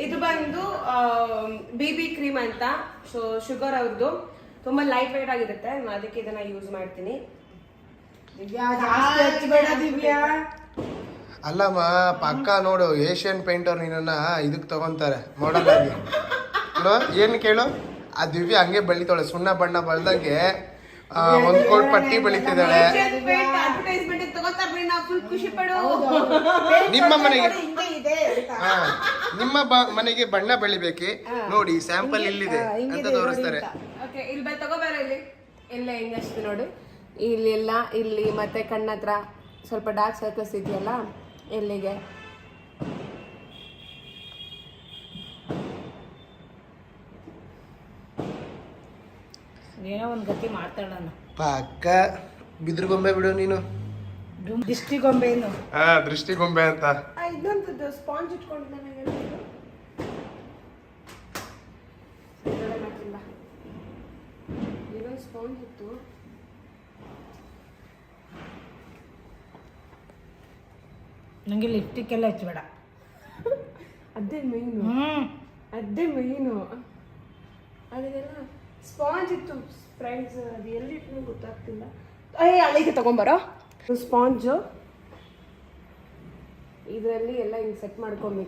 ಇದು ಬಂದು BB cream ಅಂತ. ಸೊ ಶುಗರ್ ಅವ್ರದ್ದು ತುಂಬಾ ಲೈಟ್ ವೇಟ್ ಆಗಿರುತ್ತೆ. ನಾನು ಅದಕ್ಕೆ ಇದನ್ನ ಯೂಸ್ ಮಾಡ್ತೀನಿ. ಅಲ್ಲಮ್ಮ ಪಕ್ಕ ನೋಡು, ಏಷ್ಯನ್ ಪೇಂಟ್ ಅವ್ರು ನಿನ್ನ ಇದಕ್ ತಗೊಂತಾರೆ ಮಾಡಲ್ ಆಗಿ. ಏನ್ ಕೇಳು, ಆ ದಿವ್ಯ ಹಂಗೆ ಬೆಳಿತಾಳೆ, ಸುಣ್ಣ ಬಣ್ಣ ಬಳ್ದಂಗೆ ಒಂದ್ ಕೋಟ್ ಪಟ್ಟಿ ಬೆಳಿತಿದ್ದಾಳೆ. ನಿಮ್ಮ ಮನೆಗೆ ನಿಮ್ಮ ಮನೆಗೆ ಬಣ್ಣ ಬೆಳಿಬೇಕೆ ನೋಡಿ, ಸ್ಯಾಂಪಲ್ ಇಲ್ಲಿದೆ ಅಂತ ತೋರಿಸ್ತಾರೆ. ಇಲ್ಲಿ ತಗೋಬೇಡ, ಇಲ್ಲಿ ಎಲ್ಲ ಹೆಂಗಷ್ಟು ನೋಡು, ಇಲ್ಲೆಲ್ಲ ಇಲ್ಲಿ ಮತ್ತೆ ಕಣ್ಣತ್ರ ಸ್ವಲ್ಪ ಡಾರ್ಕ್ ಸರ್ಕಲ್ಸ್ ಇದೆಯಲ್ಲ, ಎಲ್ಲಿಗೆ ಏನೋ ಒಂದು ಗತಿ ಮಾಡ್ತಾಳ. ಪಕ್ಕ ಬಿದ್ರ ಗೊಂಬೆ ಬಿಡು ನೀನು, ದೃಷ್ಟಿ ಗೊಂಬೆ ಏನು. ದೃಷ್ಟಿ ಗೊಂಬೆ ಅಂತ. ಇದೊಂದು ಸ್ಪಾಂಜ್ ಇಟ್ಕೊಂಡಿದ್ದೆ ಇದೊಂದು ಸ್ಪಾಂಜ್ ಇತ್ತು. ನಂಗೆ ಲಿಪ್ಸ್ಟಿಕ್ ಎಲ್ಲ ಹಚ್ಚಬೇಡ, ಅದೇ ಮೇಯ್ನು, ಅದೇ ಮೇಯ್ನು. ಅದೆಲ್ಲ ಸ್ಪಾಂಜ್ ಇತ್ತು ಫ್ರೆಂಡ್ಸ್, ಅದು ಎಲ್ಲಿಟ್ಟು ಗೊತ್ತಾಗ್ತಿಲ್ಲ. ಅಲ್ಲಿಗೆ ತಗೊಂಬರೋ ಸ್ಪಾಂಜು. ಇದರಲ್ಲಿ ಎಲ್ಲ ಹಿಂಗೆ ಸೆಟ್ ಮಾಡ್ಕೊಬೇಕು.